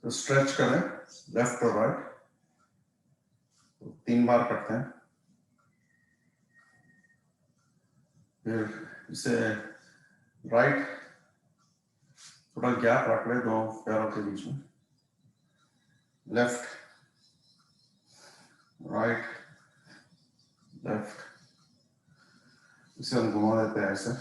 Stretch करें left और right, तो 3 बार करते हैं। फिर इसे राइट थोड़ा गैप रख ले दो पैरों के बीच में, लेफ्ट राइट लेफ्ट, इसे हम घुमा देते हैं ऐसे।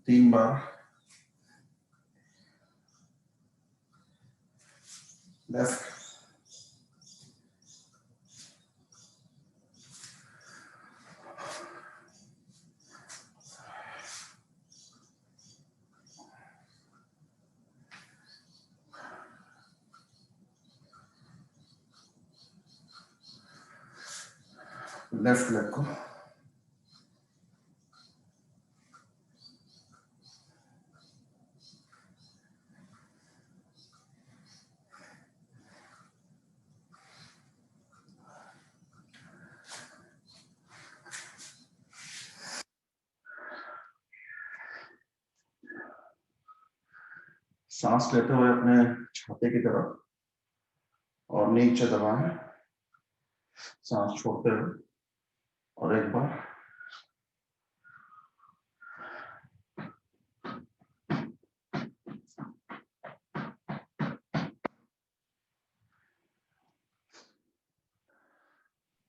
तीन बार लेफ्ट लेफ्ट लेग को, सांस लेते हुए अपने छाती की तरफ और नीचे दबाएं, सांस छोड़ते हुए, और एक बार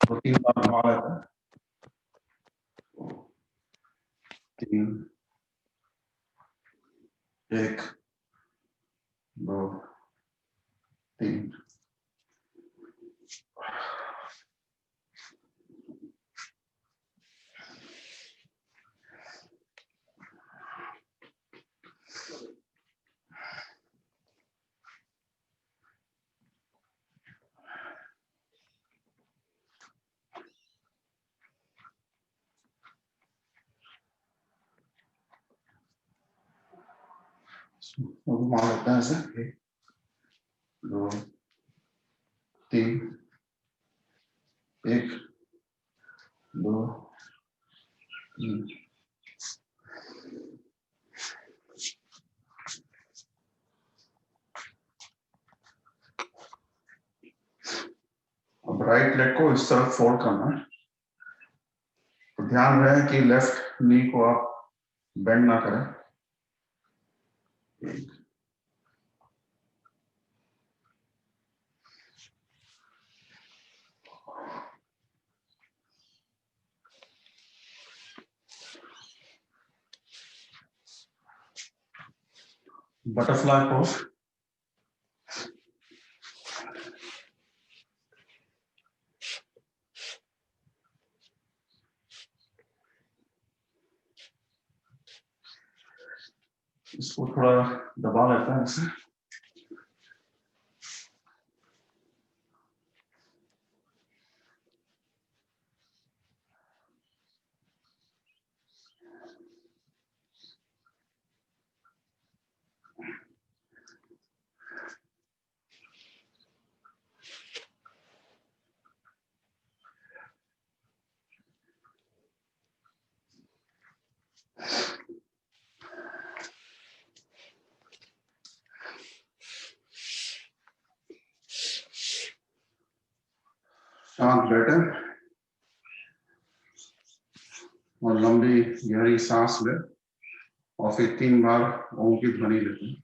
तो 3 बार घुमा लेते हैं। 3 1 2 3। घुमा लेते हैं ऐसे, 1 2 3 1 2 3। अब राइट लेग को इस तरफ फोल्ड करना है, तो ध्यान रहे कि लेफ्ट नी को आप बेंड ना करें। 1 बटरफ्लाई पोज, इसको थोड़ा दबा लेते हैं ऐसे। शांत बैठे और लंबी गहरी सांस ले, और फिर 3 बार ओम की ध्वनि लेते हैं।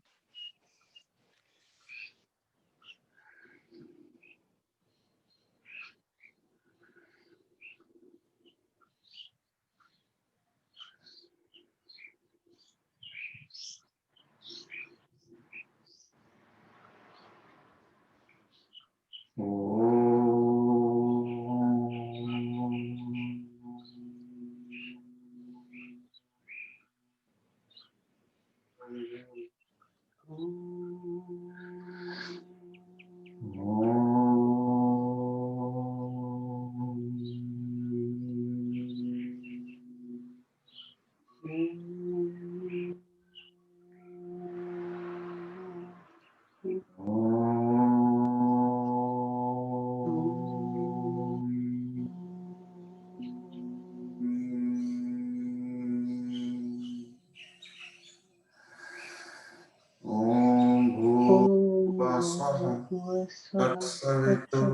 स्वः तत्सवितुर्वरेण्यं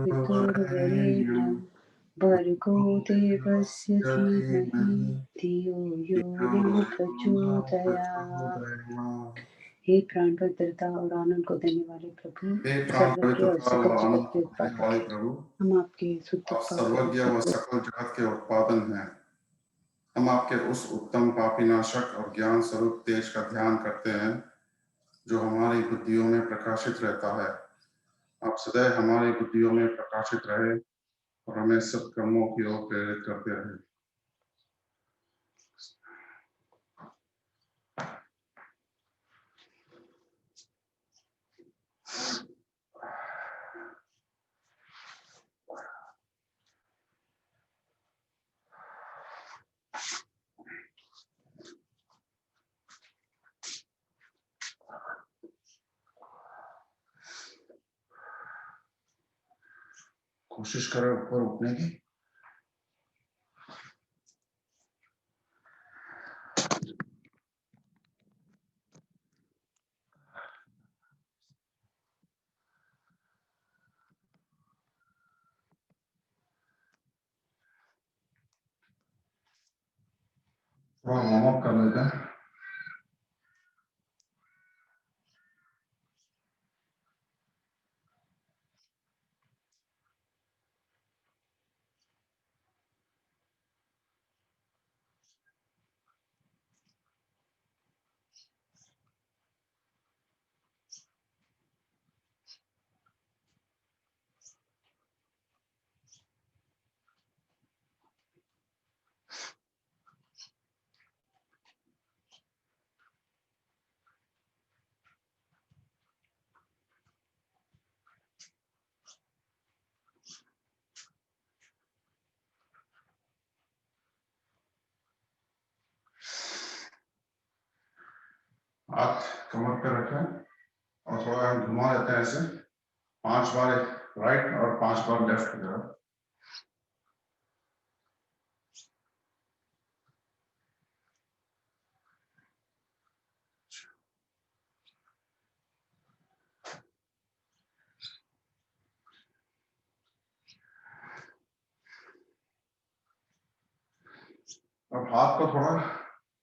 भर्गो देवस्य धीमहि धियो यो न प्रचोदयात्। हे प्राण पवित्रता और आनंद को देने वाले प्रभु, सर्वज्ञ और सकल जगत के उत्पादक, हम आपके शुद्ध सर्वज्ञ व सकल जगत के उत्पादन हैं। हम आपके उस उत्तम पापीनाशक और ज्ञान स्वरूप तेज का ध्यान करते हैं जो हमारी बुद्धियों में प्रकाशित रहता है। आप सदैव हमारी बुद्धियों में प्रकाशित रहे और हमें सत्कर्मों की ओर प्रेरित करते रहे। कोशिश करें ऊपर उठने की। थोड़ा वार्म अप कर लेते हैं। हाथ कमर पे रखें और थोड़ा घुमा लेते हैं ऐसे 5 बार राइट और 5 बार लेफ्ट की तरफ। अब हाथ को थोड़ा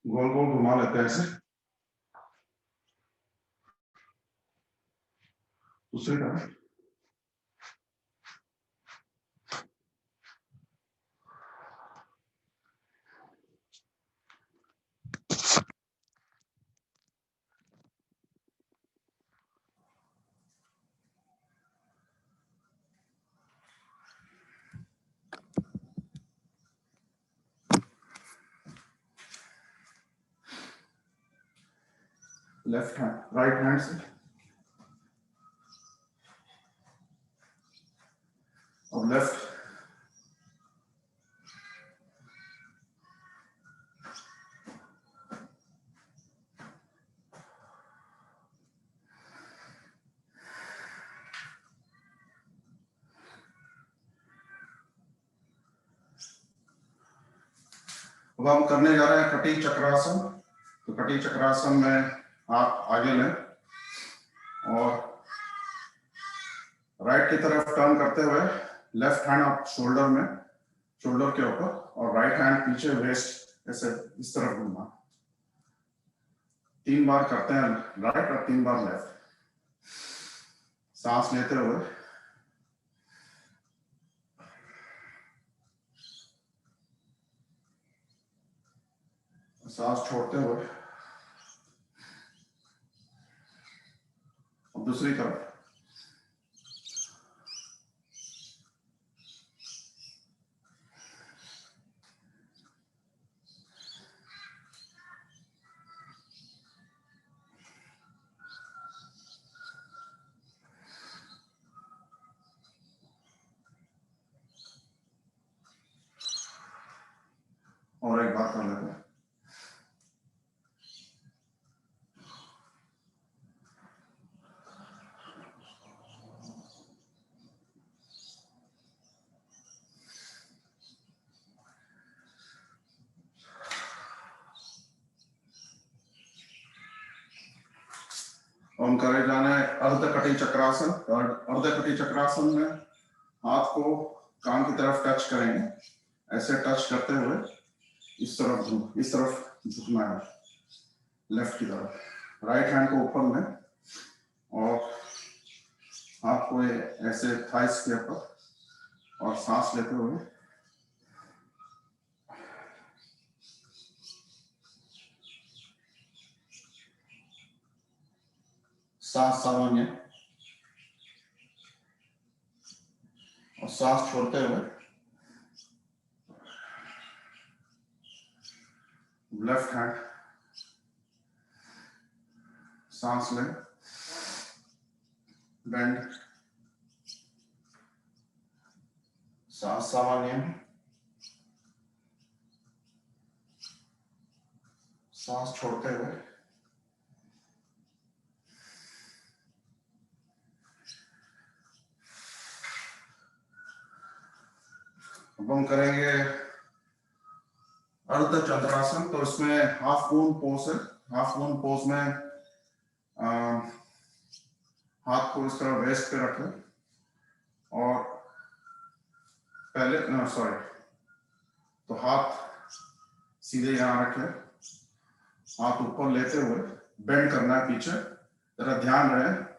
गोल गोल घुमा लेते हैं ऐसे। दूसरी तरफ। लेफ्ट हैंड राइट हैंड से और लेफ्ट। अब हम करने जा रहे हैं कटी चक्रासन। तो कटी चक्रासन में आप आगे लें और राइट की तरफ टर्न करते हुए लेफ्ट हैंड आप शोल्डर में, शोल्डर के ऊपर, और राइट हैंड पीछे वेस्ट ऐसे इस तरफ घूमना। 3 बार करते हैं राइट और 3 बार लेफ्ट। सांस लेते हुए सांस छोड़ते हुए। और दूसरी तरफ और एक बार कर लेते हैं। हम करे जाने अर्धकटी चक्रासन। अर्धकटी चक्रासन में हाथ को कान की तरफ टच करेंगे, ऐसे टच करते हुए इस तरफ झुकना है, लेफ्ट की तरफ। राइट हैंड को ऊपर लें और हाथ को ऐसे थाइस के ऊपर और सांस लेते हुए सांस सामान्य और सांस छोड़ते हुए लेफ्ट हैंड सांस लें, बेंड, सांस सामान्य, सांस छोड़ते हुए अब हम करेंगे अर्ध चंद्रासन। तो इसमें हाफ मून पोज है। हाफ मून पोज में हाथ को इस तरह वेस्ट पे रखें और पहले सॉरी, तो हाथ सीधे यहाँ रखें, हाथ ऊपर लेते हुए बेंड करना है पीछे, जरा ध्यान रहे।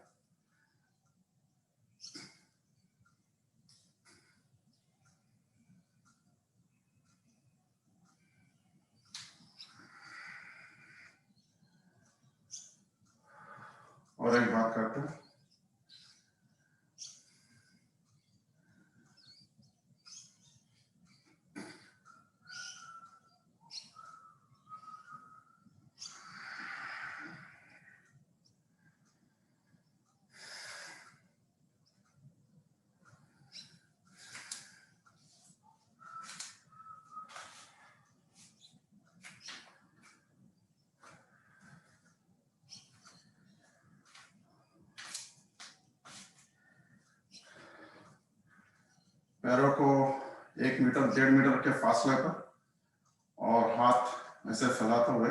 और एक बात करते हैं, पैरों को 1 मीटर 1.5 मीटर के फासले पर और हाथ ऐसे फैलाते हुए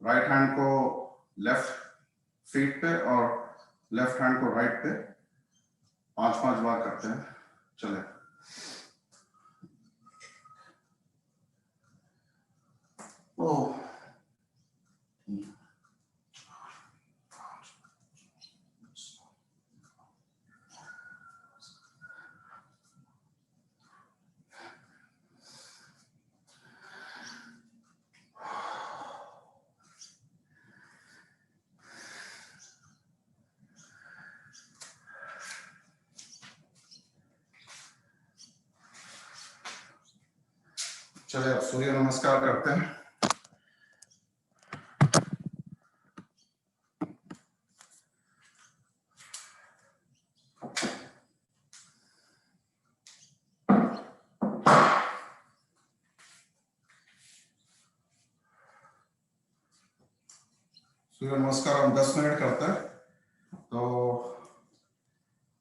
राइट हैंड को लेफ्ट फीट पे और लेफ्ट हैंड को राइट पे 5-5 बार करते हैं। चले। ओ चले, अब सूर्य नमस्कार करते हैं। सूर्य नमस्कार हम 10 मिनट करते हैं। तो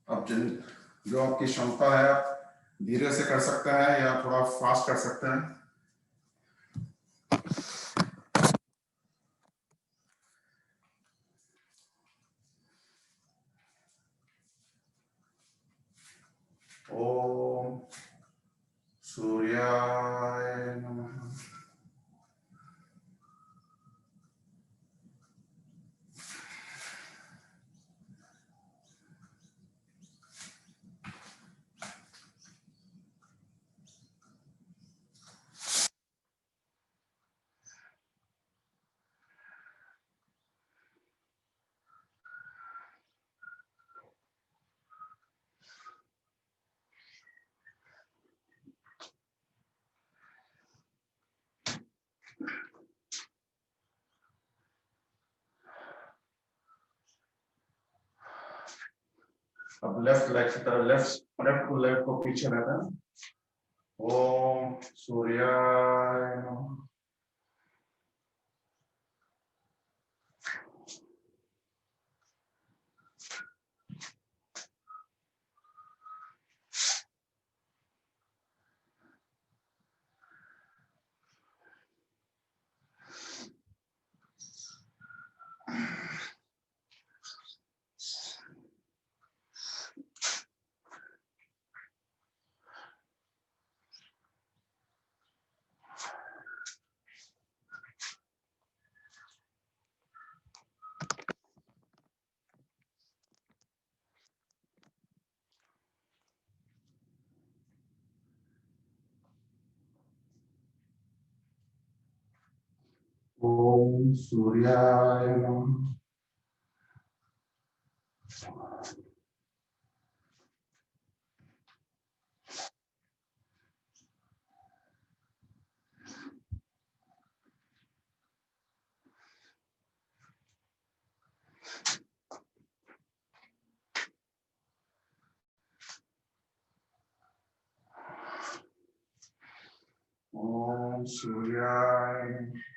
अब जो आपकी क्षमता है, आप धीरे से कर सकते हैं या थोड़ा फास्ट कर सकते हैं। ओम सूर्याय नमः। अब लेफ्ट लेग की तरफ, लेफ्ट को पीछे रहता है। ओम सूर्याय नमः। सूर्याय नमः। ओम सूर्याय नमः।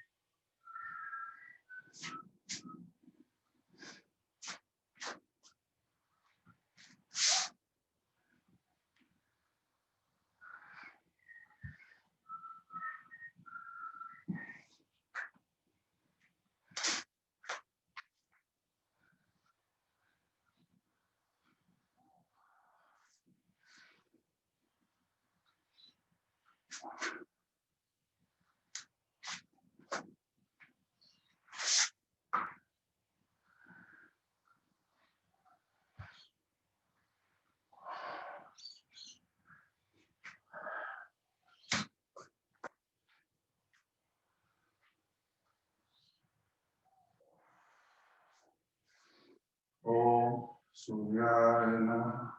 ओम सूर्याय नमः।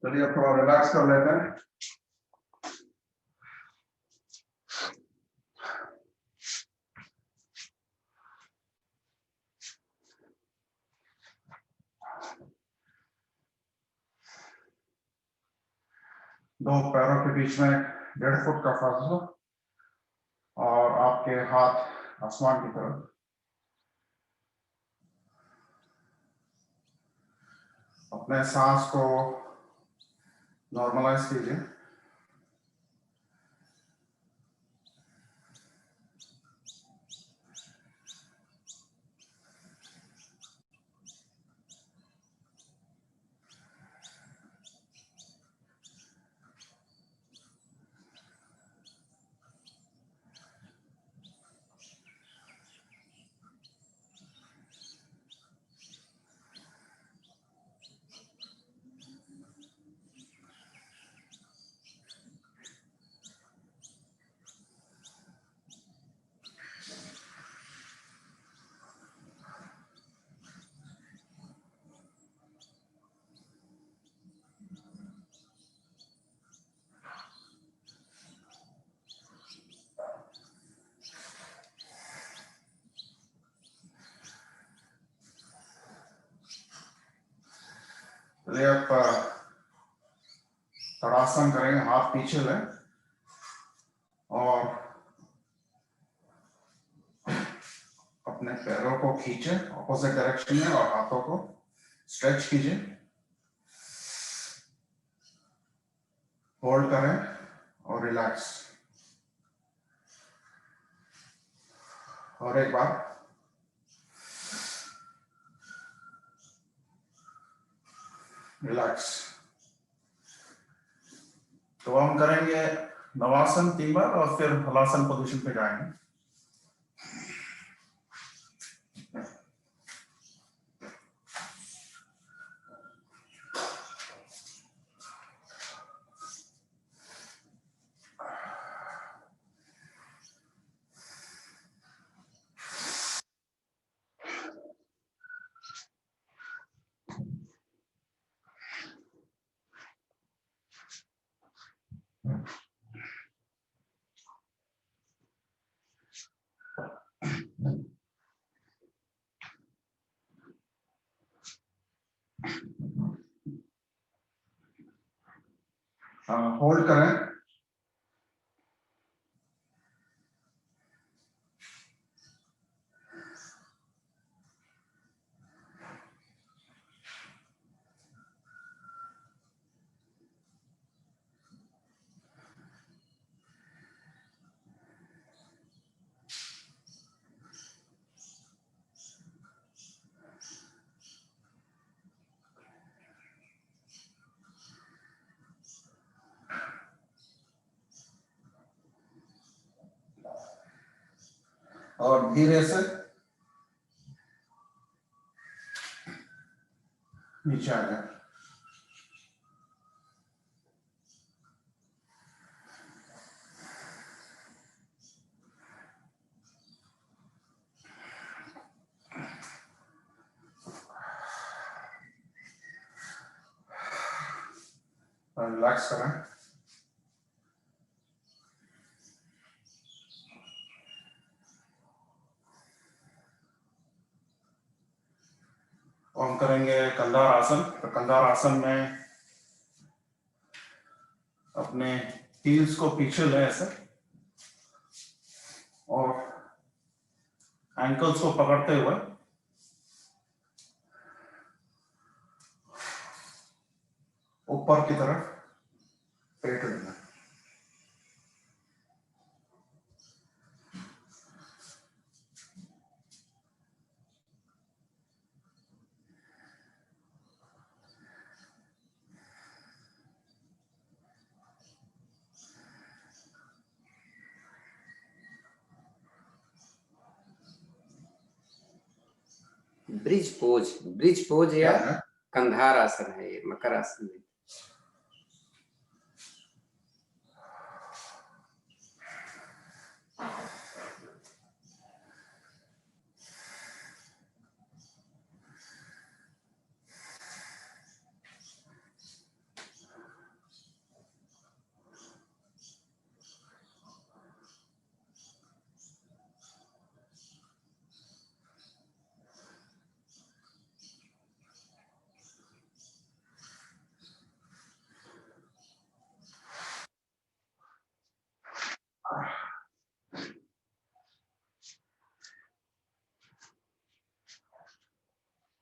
चलिए अब थोड़ा रिलैक्स कर लेते हैं। दो पैरों के बीच में 1.5 फुट का फासला और आपके हाथ आसमान की तरफ। अपने सांस को नॉर्मलाइज कीजिए। चलिए आप तड़ासन करेंगे, हाथ पीछे लें और अपने पैरों को खींचे ऑपोजिट डायरेक्शन में और हाथों को स्ट्रेच कीजिए। होल्ड करें और रिलैक्स। और एक बार रिलैक्स। तो हम करेंगे नवासन 3 बार और फिर हलासन पोजीशन पे जाएंगे। होल्ड करें। और धीरे से नीचे आ जाए। रिलैक्स करें। और हम करेंगे कंधार आसन। तो कंधार आसन में अपने हील्स को पीछे ले ऐसे और एंकल्स को पकड़ते हुए ऊपर की तरफ पेट लेना। ब्रिज पोज या कंधार आसन है, ये मकर आसन है।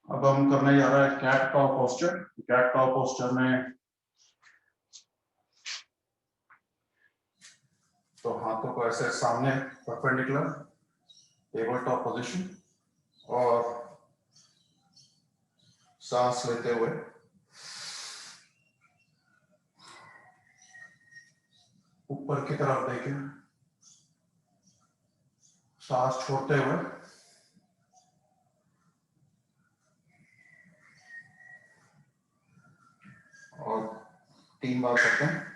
अब हम करने जा रहे हैं cat cow posture. Cat cow posture में तो हाथों को ऐसे सामने परपेंडिकुलर, टेबल टॉप पोजीशन, और सांस लेते हुए ऊपर की तरफ देखें, सांस छोड़ते हुए और 3 बार करते हैं।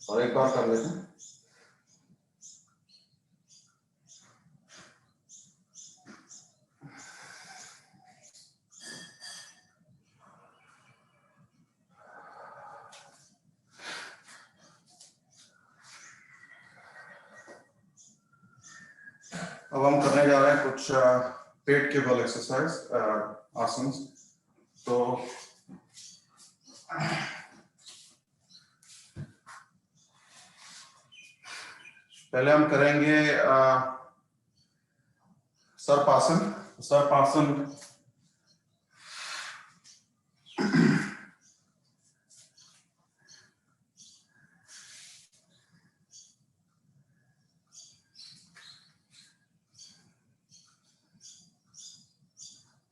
और एक बार कर लेते हैं। अब हम करने जा रहे हैं कुछ पेट के बल एक्सरसाइज, आसन। तो पहले हम करेंगे सर्पासन। सर्पासन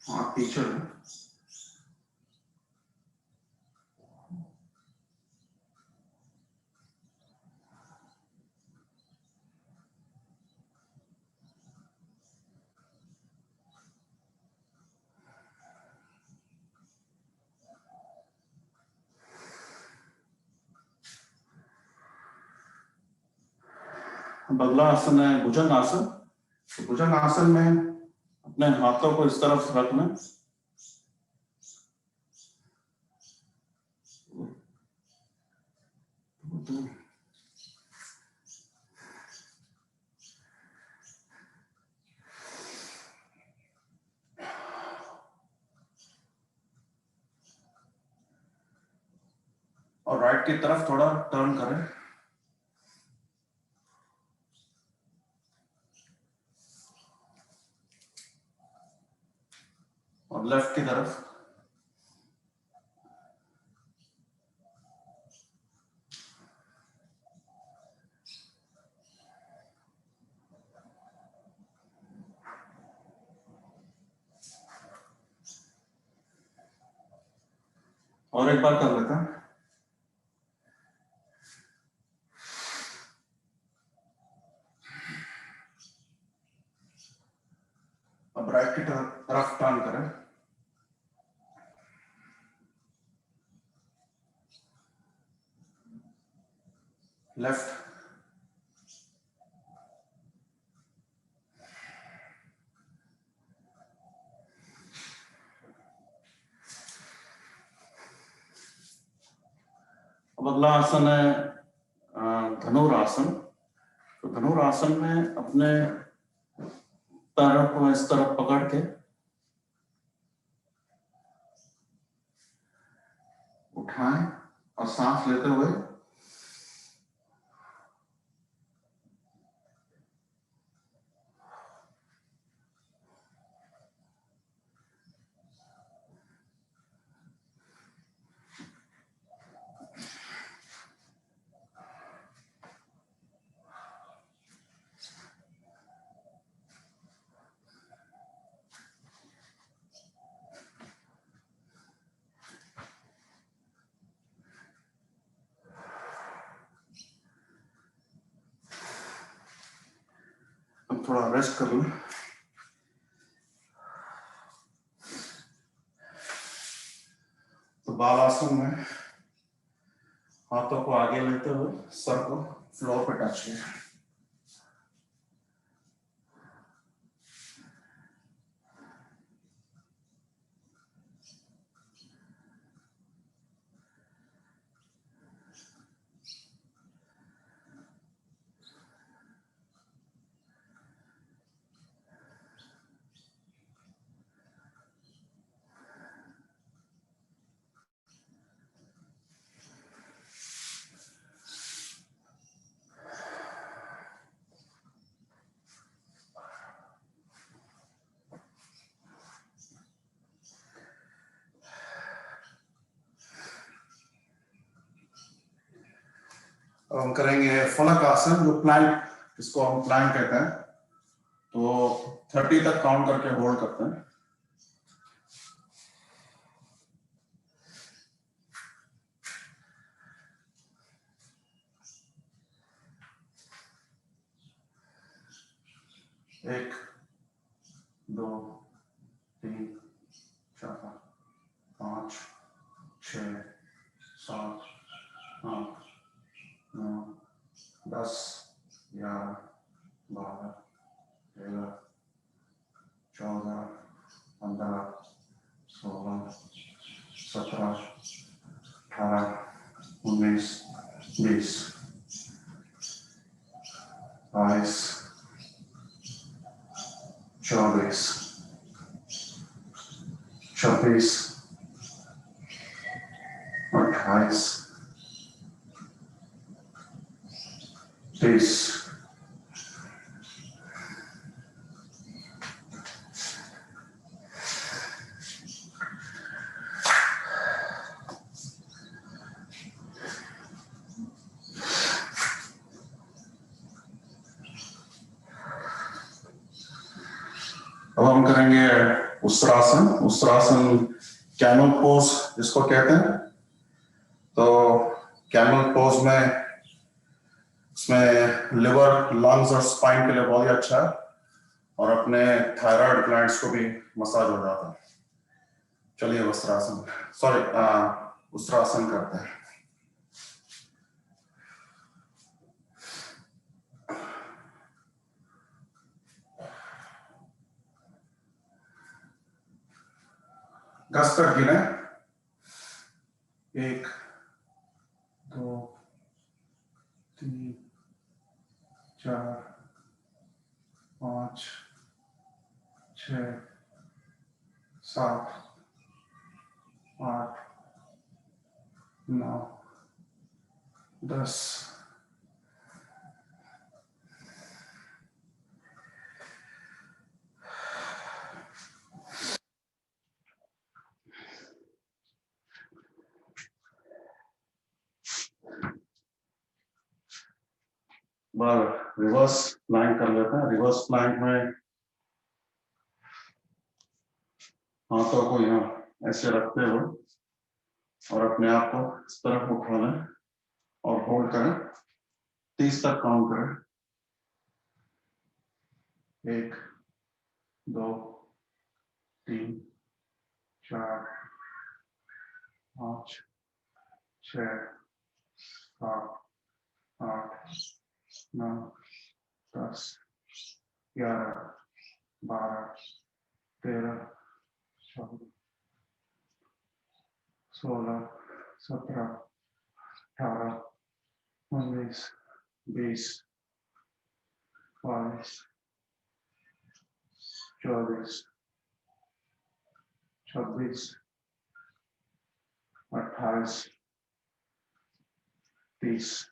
हाथ पीछे है। अगला आसन है भुजंग आसन। तो भुजंग आसन में अपने हाथों को इस तरफ रखना, और राइट की तरफ थोड़ा टर्न करें। और लेफ्ट की तरफ। और एक बार कर लेते हैं। अब राइट की तरफ टर्न करें। लेफ्ट। अब अगला आसन है धनुरासन। तो धनुरासन में अपने पैरों को इस तरफ पकड़ के उठाएं और सांस लेते हुए थोड़ा रेस्ट कर लूं। तो बालासन में हाथों को आगे लेते हुए सर को फ्लोर पे टच किया। अब हम करेंगे फलक आसन, जो प्लैंक, इसको हम प्लैंक कहते हैं। तो 30 तक काउंट करके होल्ड करते हैं। एक, दो, तीन, चार, पाँच, 6, 7, 8, 9, 10, 11, 12, 13, 14, 15, 16, 17, 18, 19, 20, 22, 24, 26, 28, 30, अब हम करेंगे उत्सरासन। उत्सरासन कैमल पोज जिसको कहते हैं। तो कैमल पोज में इसमें लिवर, लंग्स और स्पाइन के लिए बहुत ही अच्छा है, और अपने थायराइड ग्लैंड्स को भी मसाज हो जाता है। चलिए उत्सरासन करते हैं। गस तक गिने। 1, 2, 3, 4, 5, 6, 7, 8, 9, 10। बार रिवर्स प्लैंक कर लेते हैं। रिवर्स प्लैंक में हाथों को यहाँ ऐसे रखते हुए और अपने आप को इस तरफ उठा लें और होल्ड करें। 30 तक काउंट करें। 1, 2, 3, 4, 5, 6, 7, 8, 9, 10, 11, 12, 13, 14, 16, 17, 18, 19, 20, 22, 24, 26, 28, 30।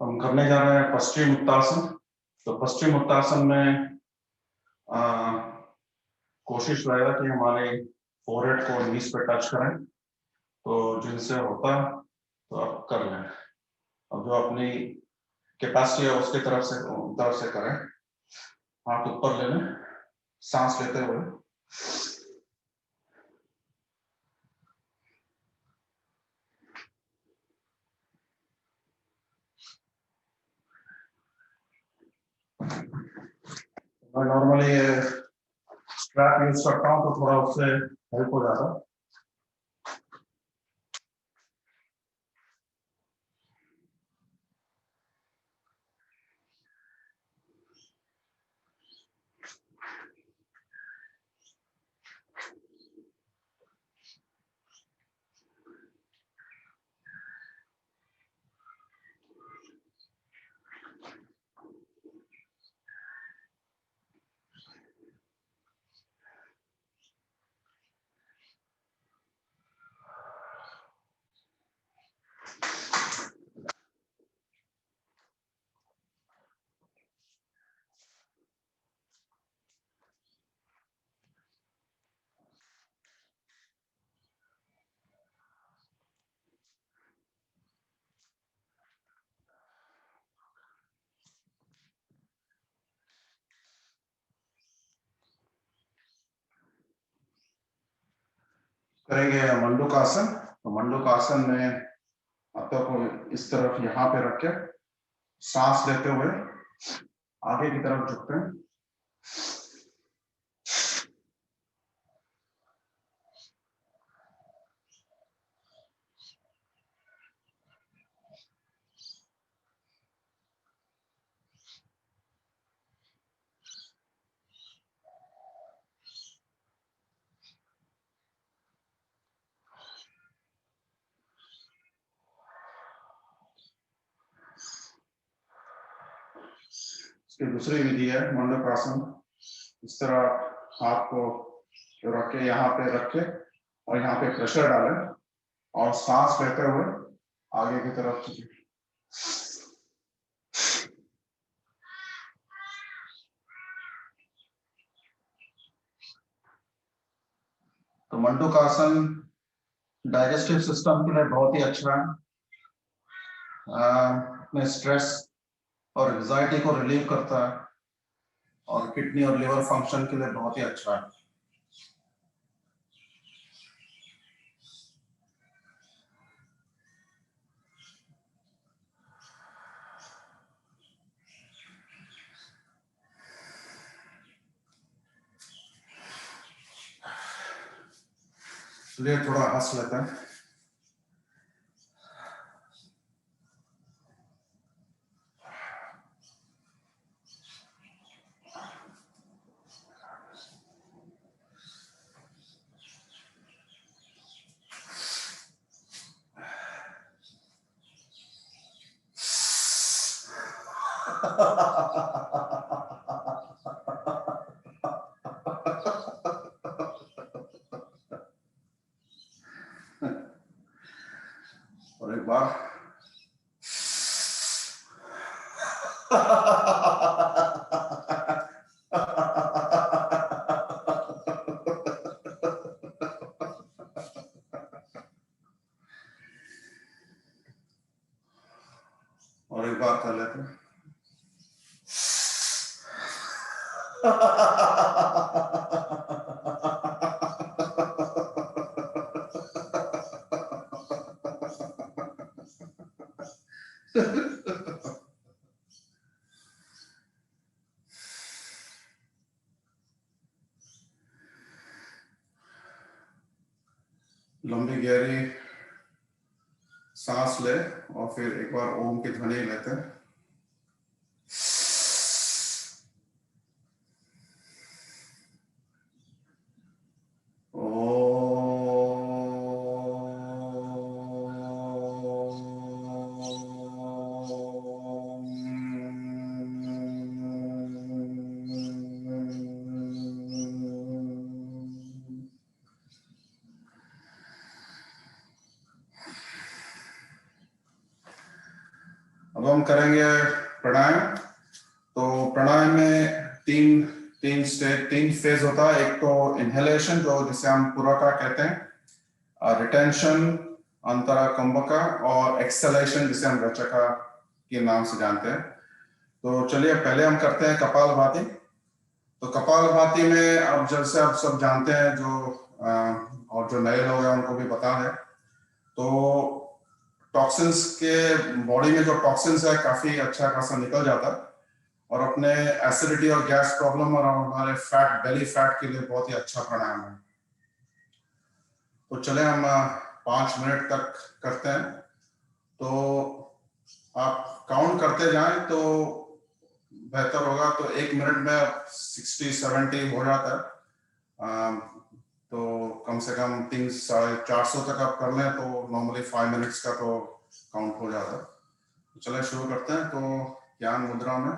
हम करने जा रहे हैं पश्चिम उत्तासन। तो पश्चिम उत्तासन में कोशिश रहेगा कि हमारे फोरहेड को नीज पे टच करें, तो जिनसे होता तो आप कर लें। अब जो अपनी कैपेसिटी है उसके तरफ से करें। हाथ ऊपर ले लें, सांस लेते हुए। मैं नॉर्मली स्ट्रैप यूज करता हूँ तो थोड़ा उससे हेल्प हो जाता है। करेंगे मंडूकासन। तो मंडूकासन में हाथों को इस तरफ यहाँ पे रख के सांस लेते हुए आगे की तरफ झुकते हैं। इसकी दूसरी विधि है मंडूकासन। इस तरह हाथ को रख के यहाँ पे रखे और यहाँ पे प्रेशर डालें और सांस लेते हुए आगे की तरफ झुकें। तो मंडूकासन डाइजेस्टिव सिस्टम के लिए बहुत ही अच्छा है। अपने स्ट्रेस और एंजाइटी को रिलीव करता है और किडनी और लिवर फंक्शन के लिए बहुत ही अच्छा है। चलिए थोड़ा हंस लेते हैं। और एक बार और एक बार कर लेते हैं। लंबी गहरी सांस ले और फिर एक बार ओम की ध्वनि लेते हैं। अब हम करेंगे प्राणायाम। तो प्राणायाम में तीन तीन फेज होता है। एक तो इनहेलेशन जो जिसे हम पुरका कहते हैं, रिटेंशन अंतरा कंबका, और एक्सलेशन जिसे हम रचका के नाम से जानते हैं। तो चलिए पहले हम करते हैं कपालभाति। तो कपालभाति में अब जैसे आप सब जानते हैं, और जो नए लोग हैं उनको भी पता है, तो टॉक्सिन्स के बॉडी में जो टॉक्सिन्स है काफी अच्छा खासा निकल जाता है, और अपने एसिडिटी और गैस प्रॉब्लम और हमारे फैट बेली फैट के लिए बहुत ही अच्छा प्राणायाम है। तो चले हम 5 मिनट तक करते हैं। तो आप काउंट करते जाएं तो बेहतर होगा। तो 1 मिनट में 60-70 हो जाता है। तो कम से कम 300-400 तक आप कर लें तो नॉर्मली 5 मिनट्स का तो काउंट हो जाता है। तो चले शुरू करते हैं। तो ज्ञान मुद्रा में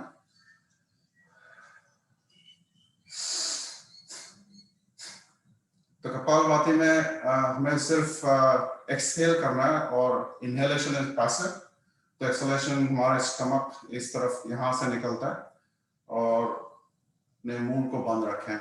तो कपालभाति में हमें सिर्फ एक्सहेल करना है, और इनहेलेशन इज पैसिव। तो एक्सहेलेशन हमारे स्टमक इस तरफ यहाँ से निकलता है, और अपने मुंह को बंद रखें।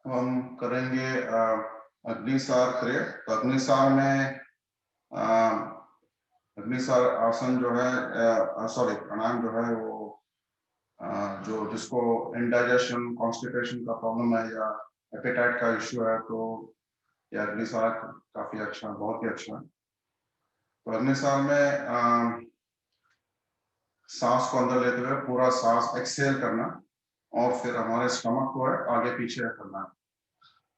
हम करेंगे अग्निसार क्रिया। तो अग्निसार में अग्निसार आसन जो है, सॉरी प्राणायाम जो है वो जो जिसको इंडाइजेशन कॉन्स्टिपेशन का प्रॉब्लम है या एपेटाइट का इश्यू है, तो ये अग्निसार काफी अच्छा, बहुत ही अच्छा है। तो अग्निसार में सांस को अंदर लेते हुए पूरा सांस एक्सहेल करना और फिर हमारे स्टमक को है आगे पीछे करना है।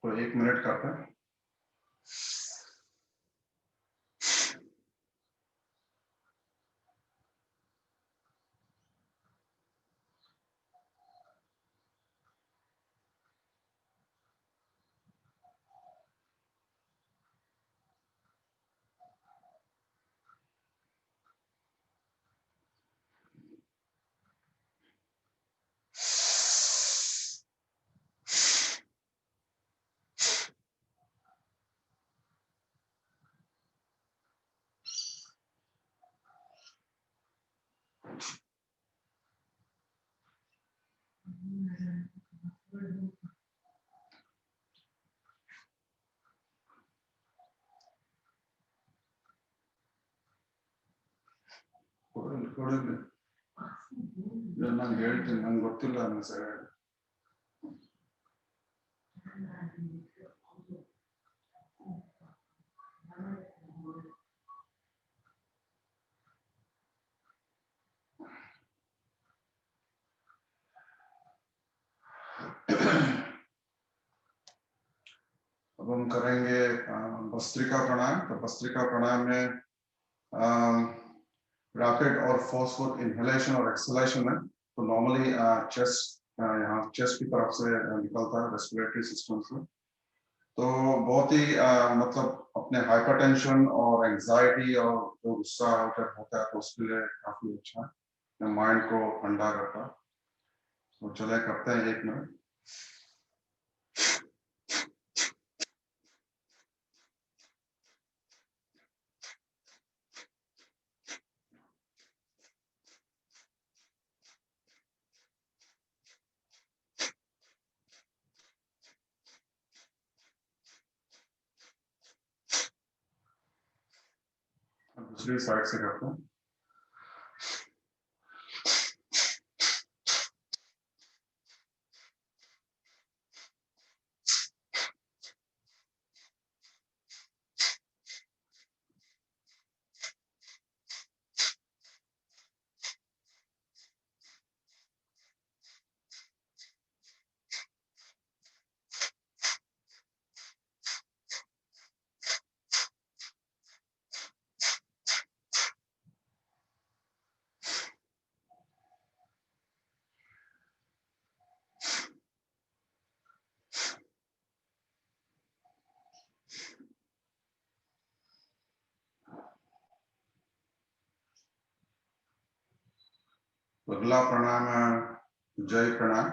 तो 1 मिनट करते हैं। ಕೊಡಲಿ ನಾನು ಹೇಳ್ತೀನಿ, ನಂಗೆ ಗೊತ್ತಿಲ್ಲ ಅನ್ನೋ ಸರ್. अब हम करेंगे भस्त्रिका प्राणायाम। तो भस्त्रिका प्राणायाम में रैपिड और फोर्सफुल इनहेलेशन और एक्सहेलेशन है। तो नॉर्मली चेस्ट यहाँ चेस्ट की तरफ से निकलता है रेस्पिरेटरी सिस्टम से। तो बहुत ही मतलब अपने हाइपरटेंशन और एंजाइटी और जो गुस्सा जब होता है तो उसके लिए काफी अच्छा है, माइंड को ठंडा करता है। तो चले करते हैं 1 मिनट। दूसरी साइड से करते हैं। अगला प्राणायाम है जय प्राणायाम।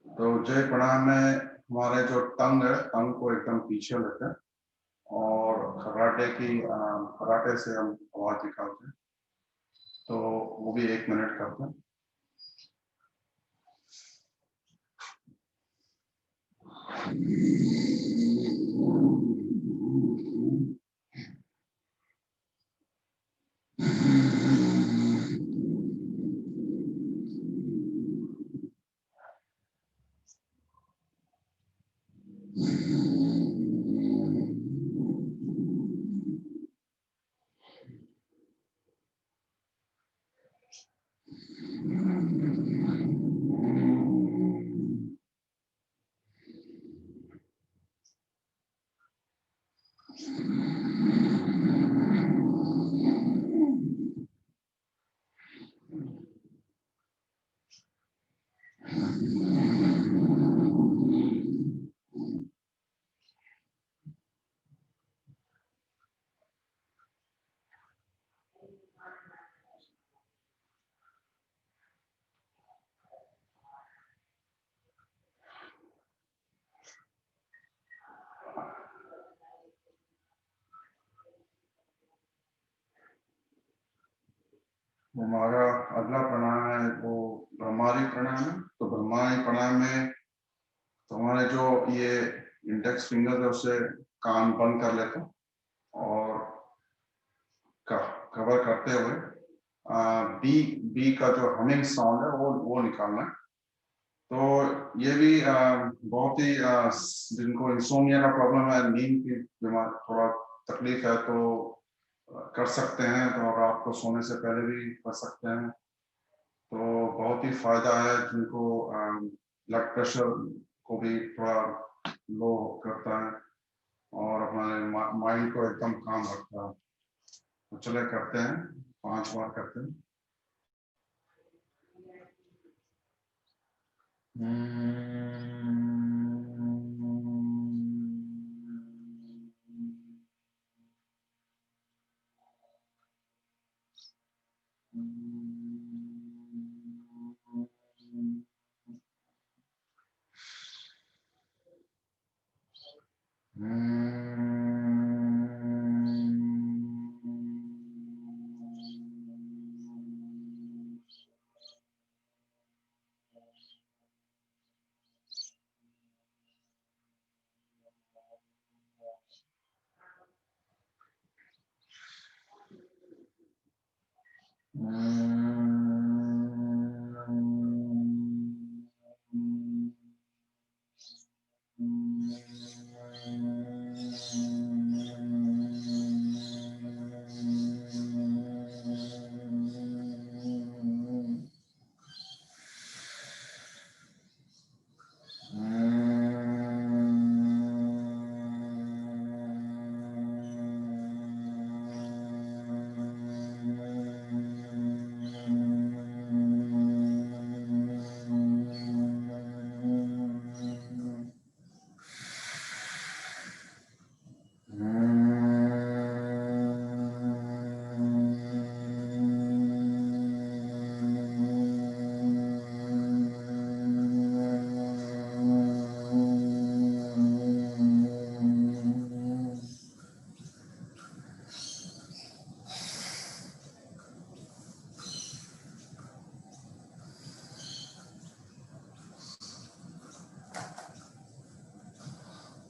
तो जय प्राणायाम में हमारे जो टंग है, टंग को एकदम पीछे लेते हैं और खराटे से हम आवाज निकालते हैं। तो वो भी 1 मिनट करते हैं। हमारा अगला प्राणायाम है वो ब्रह्मारी प्राणायाम है। तो ब्रह्मारी प्राणायाम में तो हमारे जो ये इंडेक्स फिंगर है उससे कान बंद कर लेते हैं और कवर करते हुए बी बी का जो हमिंग साउंड है वो निकालना है। तो ये भी बहुत ही जिनको इंसोमिया का प्रॉब्लम है, नींद की बीमार थोड़ा तकलीफ है, तो कर सकते हैं। तो रात को सोने से पहले भी कर सकते हैं। तो बहुत ही फायदा है जिनको ब्लड प्रेशर को भी थोड़ा लो करता है और हमारे माइंड को एकदम काम रखता है। तो चले करते हैं, 5 बार करते हैं।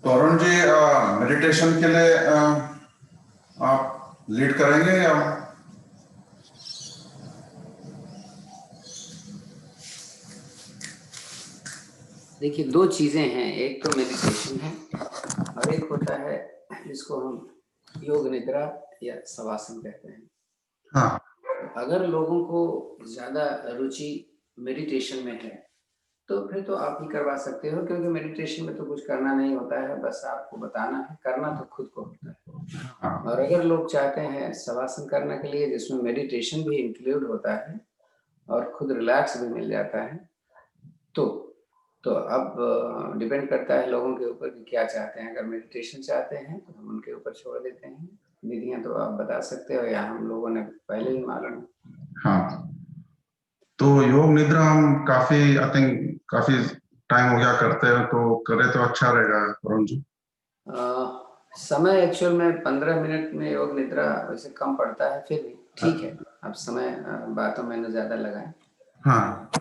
तो अरुण जी, मेडिटेशन के लिए आप लीड करेंगे या? देखिए, 2 चीजें हैं, एक तो मेडिटेशन है और एक होता है जिसको हम योग निद्रा या शवासन कहते हैं। हाँ। अगर लोगों को ज्यादा रुचि मेडिटेशन में है तो फिर तो आप ही करवा सकते हो, क्योंकि मेडिटेशन में तो कुछ करना नहीं होता है, बस आपको बताना है, करना तो खुद को होता है। और अगर लोग चाहते हैं शवासन करने के लिए जिसमें मेडिटेशन भी इंक्लूड होता है और खुद रिलैक्स भी मिल जाता है, तो अब डिपेंड करता है लोगों के ऊपर कि क्या चाहते हैं। अगर मेडिटेशन चाहते हैं तो हम उनके ऊपर छोड़ देते हैं। विधियां तो आप बता सकते हो या हम लोगों ने पहले ही मालूम। हाँ, तो योग निद्रा हम काफी टाइम हो गया करते हैं, तो करे तो अच्छा रहेगा अरुण जी। समय एक्चुअल में 15 मिनट में योग निद्रा वैसे कम पड़ता है, फिर भी ठीक है। अब समय बातों में न ज्यादा लगाएं। हाँ,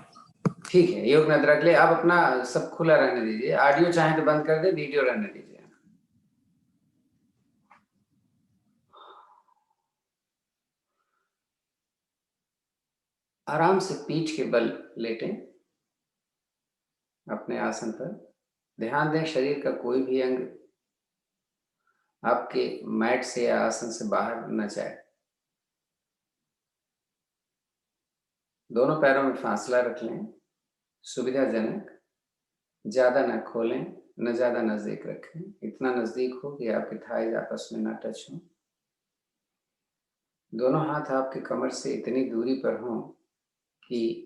ठीक है, योग निद्रा के लिए आप अपना सब खुला रहने दीजिए। ऑडियो चाहे तो बंद कर दे, वीडियो रहने दीजिए। आराम से पीठ के बल लेटें अपने आसन पर। ध्यान दें शरीर का कोई भी अंग आपके मैट से या आसन से बाहर न जाए। दोनों पैरों में फासला रख लें, सुविधाजनक। ज्यादा न खोलें, न ज्यादा नजदीक रखें, इतना नजदीक हो कि आपके थाइज आपस में ना टच हो। दोनों हाथ आपके कमर से इतनी दूरी पर हों कि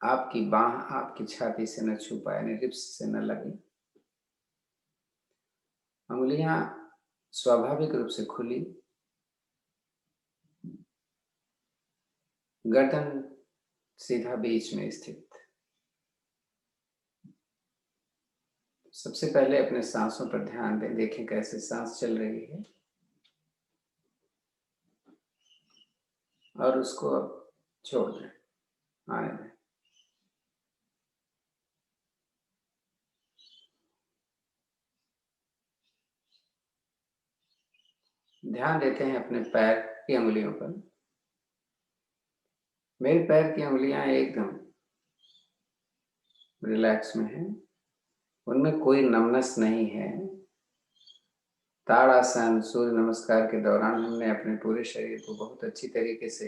आपकी बाह आपकी छाती से न छू पाए, यानी रिब्स से न लगे। अंगुलियां स्वाभाविक रूप से खुली, गर्दन सीधा बीच में स्थित। सबसे पहले अपने सांसों पर ध्यान दें, देखें कैसे सांस चल रही है और उसको अब छोड़ दें, आने दें। ध्यान देते हैं अपने पैर की अंगुलियों पर। मेरे पैर की अंगुलियां एकदम रिलैक्स में हैं, उनमें कोई नमनस नहीं है। ताड़ासन सूर्य नमस्कार के दौरान हमने अपने पूरे शरीर को बहुत अच्छी तरीके से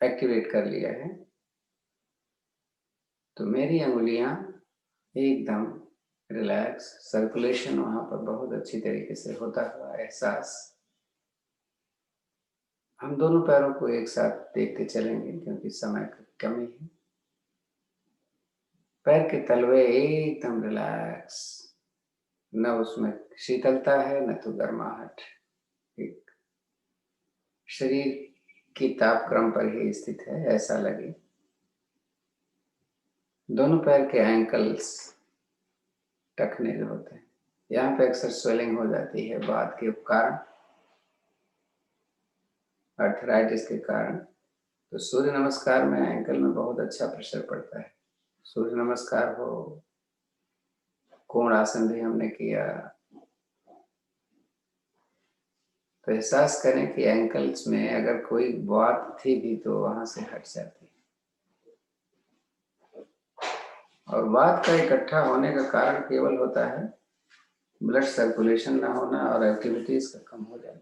एक्टिवेट कर लिया है। तो मेरी अंगुलियां एकदम रिलैक्स, सर्कुलेशन वहां पर बहुत अच्छी तरीके से होता हुआ एहसास। हम दोनों पैरों को एक साथ देखते चलेंगे क्योंकि समय की कमी है। पैर के तलवे एकदम रिलैक्स, न उसमें शीतलता है न तो गर्माहट, एक शरीर की तापक्रम पर ही स्थित है ऐसा लगे। दोनों पैर के एंकल्स टखने जो होते हैं, यहाँ पे अक्सर स्वेलिंग हो जाती है वात के कारण, आर्थराइटिस के कारण। तो सूर्य नमस्कार में एंकल में बहुत अच्छा प्रेशर पड़ता है। सूर्य नमस्कार हो, कोण आसन भी हमने किया, तो एहसास करें कि एंकल्स में अगर कोई वात थी भी तो वहां से हट जाती है। और वात का इकट्ठा होने का कारण केवल होता है ब्लड सर्कुलेशन ना होना और एक्टिविटीज का कम हो जाना।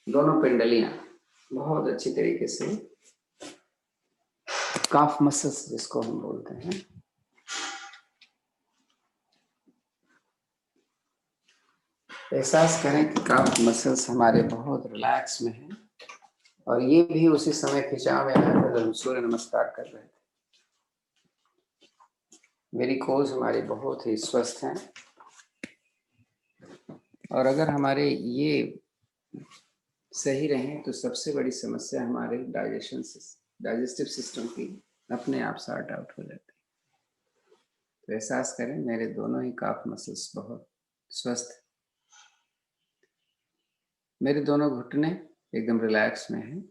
दोनों पिंडलियां बहुत अच्छी तरीके से, काफ मसल्स जिसको हम बोलते हैं, एहसास करें कि काफ मसल्स हमारे बहुत रिलैक्स में हैं। और ये भी उसी समय खिंचाव में आया था जब हम सूर्य नमस्कार कर रहे थे। मेरी कोज हमारी बहुत ही स्वस्थ हैं। और अगर हमारे ये सही रहें तो सबसे बड़ी समस्या हमारे डाइजेस्टिव सिस्टम की अपने आप सॉर्ट आउट हो जाती है। तो एहसास करें मेरे दोनों ही काफ मसल्स बहुत स्वस्थ, मेरे दोनों घुटने एकदम रिलैक्स में हैं।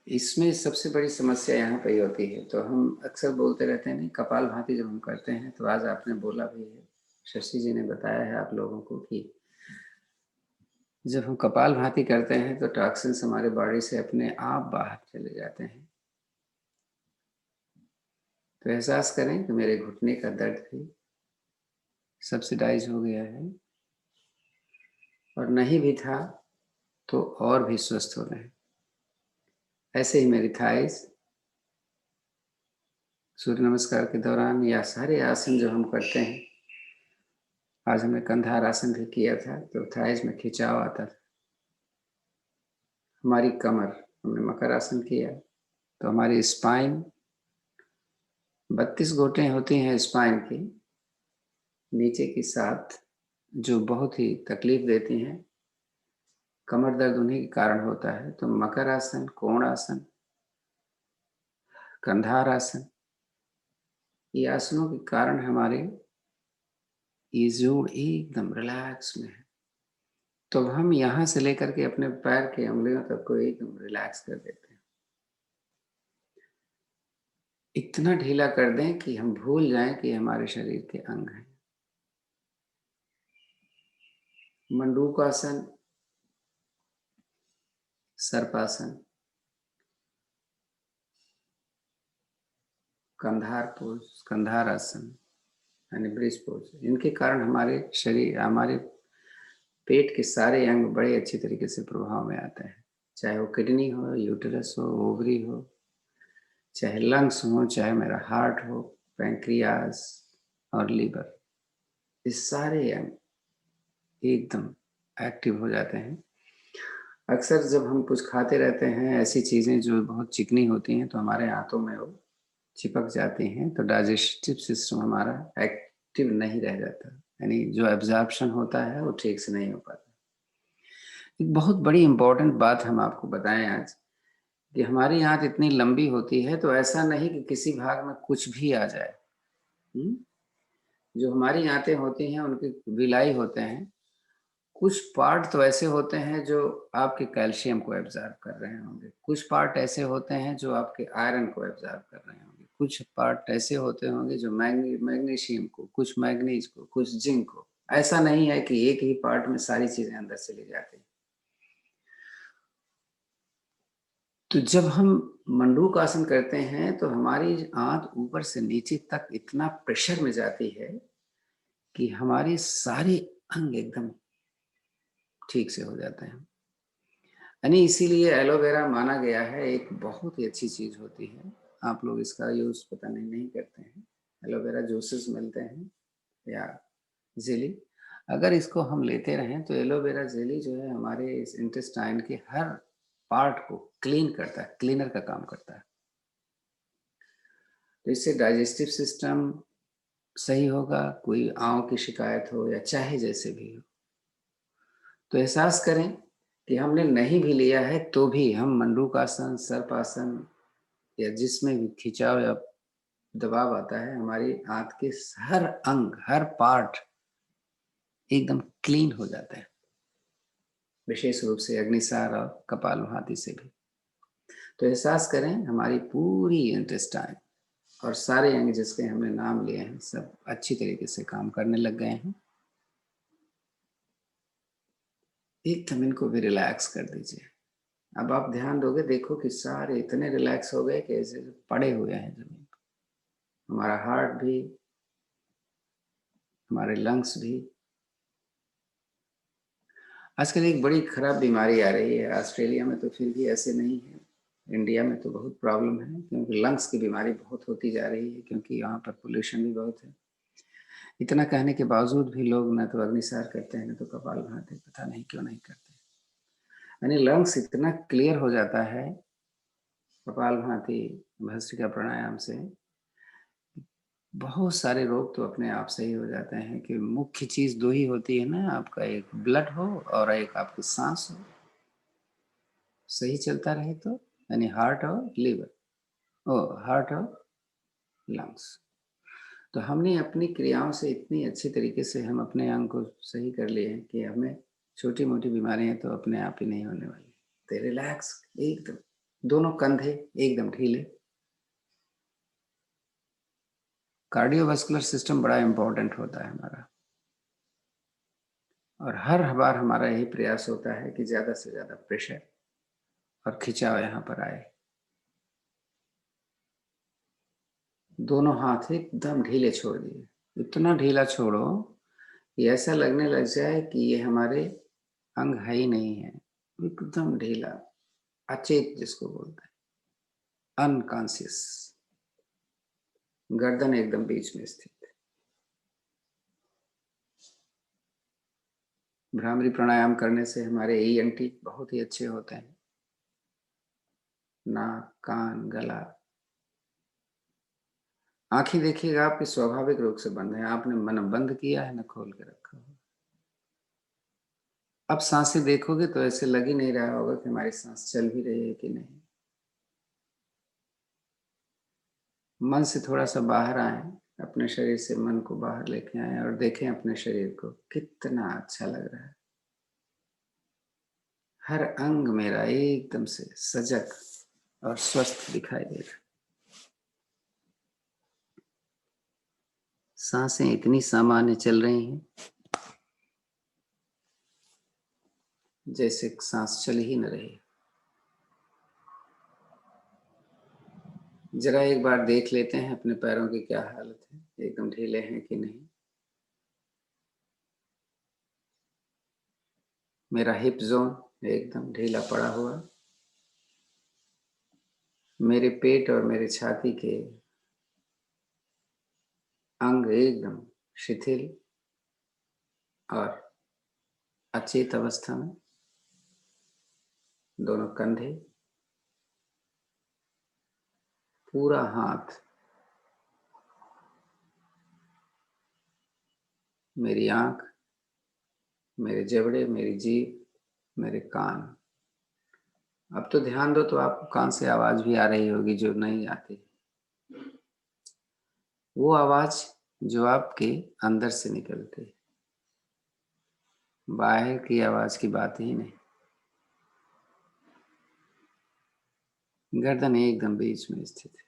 इसमें सबसे बड़ी समस्या यहाँ पे ही होती है। तो हम अक्सर बोलते रहते हैं नहीं, कपालभाति जब हम करते हैं, तो आज आपने बोला भी है, शशि जी ने बताया है आप लोगों को कि जब हम कपालभाति करते हैं तो टॉक्सिन्स हमारे बॉडी से अपने आप बाहर चले जाते हैं। तो एहसास करें कि मेरे घुटने का दर्द भी सब्सिडाइज हो गया है, और नहीं भी था तो और भी स्वस्थ हो रहे हैं। ऐसे ही मेरी थाइस सूर्य नमस्कार के दौरान या सारे आसन जो हम करते हैं, आज हमने कंधार आसन भी किया था तो थाइस में खिंचाव आता था। हमारी कमर, हमने मकर आसन किया तो हमारी स्पाइन, 32 गोटें होती हैं स्पाइन की नीचे की साथ, जो बहुत ही तकलीफ देती हैं। कमर दर्द उन्हीं के कारण होता है। तो मकर आसन, कोण आसन, कंधार आसन, ये आसनों के कारण हमारे ये जोड़ एकदम रिलैक्स में है। तो हम यहाँ से लेकर के अपने पैर के उंगलियों तक को एकदम रिलैक्स कर देते हैं। इतना ढीला कर दें कि हम भूल जाएं कि हमारे शरीर के अंग हैं। मंडूकासन, सर्पासन, कंधार पोज, कंधार आसन यानी ब्रिज पोज, इनके कारण हमारे शरीर, हमारे पेट के सारे अंग बड़े अच्छी तरीके से प्रभाव में आते हैं। चाहे वो किडनी हो, यूटेरस हो, ओवरी हो, चाहे लंग्स हो, चाहे मेरा हार्ट हो, पैंक्रियाज और लीवर, इस सारे अंग एकदम एक्टिव हो जाते हैं। अक्सर जब हम कुछ खाते रहते हैं ऐसी चीज़ें जो बहुत चिकनी होती हैं तो हमारे हाथों में वो चिपक जाती हैं, तो डाइजेस्टिव सिस्टम हमारा एक्टिव नहीं रह जाता, यानी जो एब्जॉर्प्शन होता है वो ठीक से नहीं हो पाता। एक बहुत बड़ी इंपॉर्टेंट बात हम आपको बताएं आज कि हमारी आंत इतनी लंबी होती है तो ऐसा नहीं कि किसी भाग में कुछ भी आ जाए। जो हमारी आंतें होती हैं उनके विलाई होते हैं, कुछ पार्ट तो ऐसे होते हैं जो आपके कैल्शियम को एब्जॉर्ब कर रहे होंगे, कुछ पार्ट ऐसे होते हैं जो आपके आयरन को एब्जॉर्ब कर रहे होंगे, कुछ पार्ट ऐसे होते होंगे जो मैग्नीशियम को, कुछ मैग्नीज को, कुछ जिंक को। ऐसा नहीं है कि एक ही पार्ट में सारी चीजें अंदर चली जाती हैं। तो जब हम मंडूक आसन करते हैं तो हमारी आंत ऊपर से नीचे तक इतना प्रेशर में जाती है कि हमारे सारे अंग एकदम ठीक से हो जाते हैं। यानी इसीलिए एलोवेरा माना गया है एक बहुत ही अच्छी चीज होती है। आप लोग इसका यूज पता नहीं करते हैं। एलोवेरा जूसेस मिलते हैं या जेली, अगर इसको हम लेते रहें तो एलोवेरा जेली जो है हमारे इस इंटेस्टाइन के हर पार्ट को क्लीन करता है, क्लीनर का काम करता है। तो इससे डाइजेस्टिव सिस्टम सही होगा, कोई आंव की शिकायत हो या चाहे जैसे भी हो। तो एहसास करें कि हमने नहीं भी लिया है तो भी हम मंडूकासन, सर्पासन या जिसमें भी खिंचाव या दबाव आता है, हमारी आंत के हर अंग, हर पार्ट एकदम क्लीन हो जाता है, विशेष रूप से अग्निसार और कपालभाति से भी। तो एहसास करें हमारी पूरी इंटेस्टाइन और सारे अंग जिसके हमने नाम लिए हैं सब अच्छी तरीके से काम करने लग गए हैं। एकदम इनको भी रिलैक्स कर दीजिए। अब आप ध्यान दोगे, देखो कि सारे इतने रिलैक्स हो गए कि ऐसे पड़े हुए हैं जमीन पर। हमारा हार्ट भी, हमारे लंग्स भी। आजकल एक बड़ी खराब बीमारी आ रही है, ऑस्ट्रेलिया में तो फिर भी ऐसे नहीं है, इंडिया में तो बहुत प्रॉब्लम है, क्योंकि लंग्स की बीमारी बहुत होती जा रही है, क्योंकि यहाँ पर पोल्यूशन भी बहुत है। इतना कहने के बावजूद भी लोग न तो अग्निसार करते हैं न तो कपालभाति, पता नहीं क्यों नहीं करते। यानी लंग्स इतना क्लियर हो जाता है कपालभाति, भस्त्रिका प्राणायाम से, बहुत सारे रोग तो अपने आप सही हो जाते हैं। कि मुख्य चीज दो ही होती है ना, आपका एक ब्लड हो और एक आपकी सांस हो, सही चलता रहे तो, यानी हार्ट और लिवर, हार्ट और लंग्स। तो हमने अपनी क्रियाओं से इतनी अच्छी तरीके से हम अपने अंग को सही कर लिए हैं कि हमें छोटी मोटी बीमारियां तो अपने आप ही नहीं होने वाली। तो रिलैक्स एकदम, दोनों कंधे एकदम ढीले। कार्डियोवास्कुलर सिस्टम बड़ा इंपॉर्टेंट होता है हमारा, और हर बार हमारा यही प्रयास होता है कि ज्यादा से ज्यादा प्रेशर और खिंचाव यहाँ पर आए। दोनों हाथ एकदम ढीले छोड़ दिए, इतना ढीला छोड़ो कि ऐसा लगने लग जाए कि ये हमारे अंग है ही नहीं है, एकदम ढीला, अचेत जिसको बोलते हैं, अनकॉन्शियस। गर्दन एकदम बीच में स्थित। भ्रामरी प्राणायाम करने से हमारे ENT बहुत ही अच्छे होते हैं। नाक, कान, गला, आंखें देखिएगा आपकी स्वाभाविक रूप से बंद है, आपने मन बंद किया है, न खोल के रखा हो। अब सांसें देखोगे तो ऐसे लग ही नहीं रहा होगा कि हमारी सांस चल भी रही है कि नहीं। मन से थोड़ा सा बाहर आए, अपने शरीर से मन को बाहर लेके आए और देखें अपने शरीर को, कितना अच्छा लग रहा है। हर अंग मेरा एकदम से सजग और स्वस्थ दिखाई दे रहा है। सांसें इतनी सामान्य चल रही हैं जैसे सांस चल ही न रही। जरा एक बार देख लेते हैं अपने पैरों की क्या हालत है, एकदम ढीले हैं कि नहीं। मेरा हिप जोन एकदम ढीला पड़ा हुआ, मेरे पेट और मेरे छाती के अंग एकदम शिथिल और अचेत अवस्था में। दोनों कंधे, पूरा हाथ, मेरी आंख, मेरे जबड़े, मेरी जीभ, मेरे कान। अब तो ध्यान दो तो आपको कान से आवाज भी आ रही होगी जो नहीं आती, वो आवाज जो आपके अंदर से निकलती, बाहर की आवाज की बात ही नहीं। गर्दन एकदम बीच में स्थित है।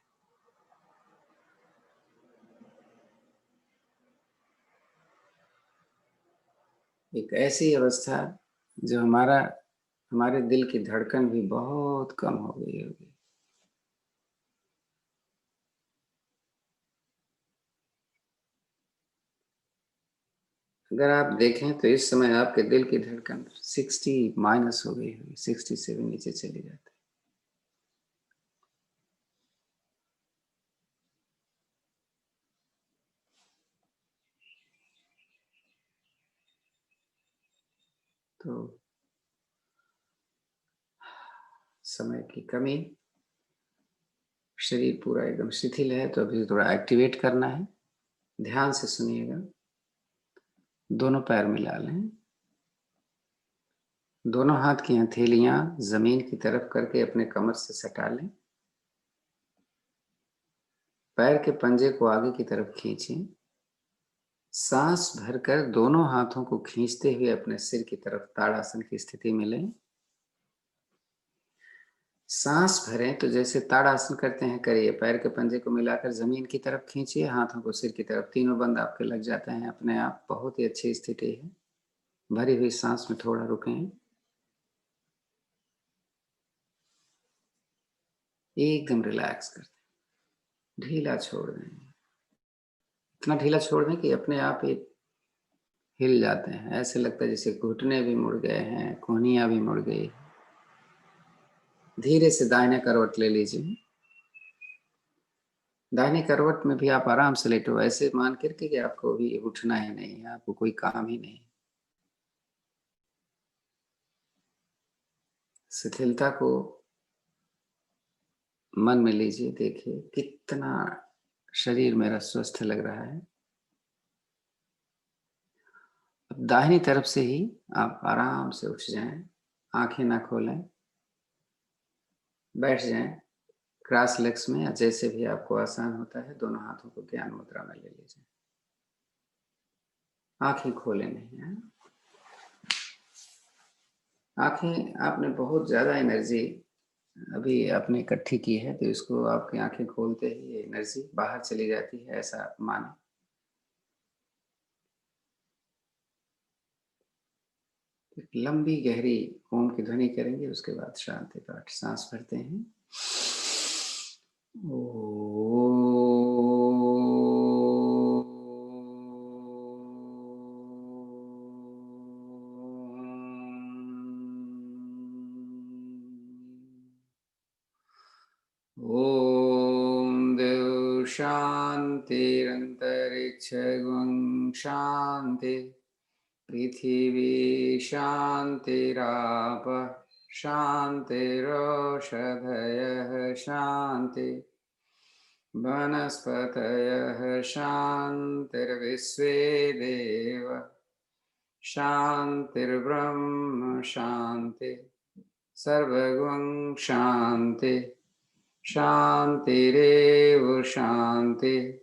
एक ऐसी अवस्था जो हमारे दिल की धड़कन भी बहुत कम हो गई होगी। अगर आप देखें तो इस समय आपके दिल की धड़कन 60 माइनस हो गई होगी, 67 नीचे चली जाती। तो समय की कमी, शरीर पूरा एकदम शिथिल है, तो अभी थोड़ा एक्टिवेट करना है। ध्यान से सुनिएगा। दोनों पैर मिला लें, दोनों हाथ की हथेलियां जमीन की तरफ करके अपने कमर से सटा लें। पैर के पंजे को आगे की तरफ खींचें। सांस भरकर दोनों हाथों को खींचते हुए अपने सिर की तरफ ताड़ासन की स्थिति में लें। सांस भरें तो जैसे ताड़ासन करते हैं करिए। पैर के पंजे को मिलाकर जमीन की तरफ खींचिए, हाथों को सिर की तरफ। तीनों बंद आपके लग जाते हैं अपने आप। बहुत ही अच्छी स्थिति है। भरी हुई सांस में थोड़ा रुकें। एकदम रिलैक्स कर दें, ढीला छोड़ दें। इतना ढीला छोड़ दें कि अपने आप ही हिल जाते हैं। ऐसे लगता है जैसे घुटने भी मुड़ गए हैं, कोहनियां भी मुड़ गई। धीरे से दाहिने करवट ले लीजिए। दाहिने करवट में भी आप आराम से लेटो, ऐसे मान करके कि आपको भी उठना ही नहीं है, आपको कोई काम ही नहीं। शिथिलता को मन में लीजिए। देखिए कितना शरीर मेरा स्वस्थ लग रहा है। अब दाहिनी तरफ से ही आप आराम से उठ जाएं, आंखें ना खोलें, बैठ जाएं क्रॉस लेग्स में, या जैसे भी आपको आसान होता है। दोनों हाथों को ज्ञान मुद्रा में ले लीजिए। आंखें खोले नहीं है। आंखें, आपने बहुत ज्यादा एनर्जी अभी आपने इकट्ठी की है, तो इसको आपकी आंखें खोलते ही एनर्जी बाहर चली जाती है, ऐसा माने। एक लंबी गहरी ओम की ध्वनि करेंगे, उसके बाद शांति पाठ। सांस भरते हैं। ओम देव शांतिरंतरिक्षगुं शांति, पृथिवी शांतिराप शांतिरोषधयः शांति, वनस्पतयः शांतिर्विश्वे देव शांतिर्ब्रह्म शांति, सर्वगुं शांति शांतिरेव शांति,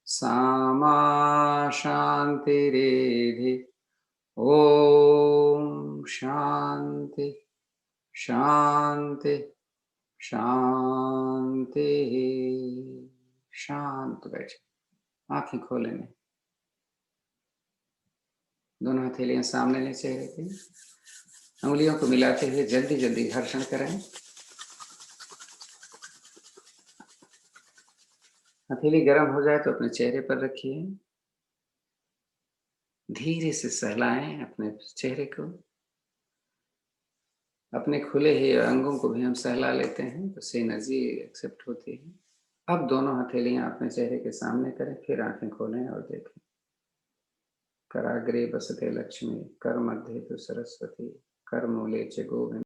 सामा शांतिरेधि। ओम शांति शांति शांति। शांत बैठे, आंखें खोले नहीं। दोनों हथेलियां सामने ले चेहरे के, उंगलियों को मिलाते हुए जल्दी जल्दी घर्षण करें। हथेली गर्म हो जाए तो अपने चेहरे पर रखिए। धीरे से सहलाएं अपने चेहरे को। अपने खुले ही अंगों को भी हम सहला लेते हैं, तो उससे एनर्जी एक्सेप्ट होती है। अब दोनों हथेलियां अपने चेहरे के सामने करें, फिर आंखें खोलें और देखें। कराग्रे बसते लक्ष्मी, कर मध्य तु सरस्वती, कर मूले च गोविंद।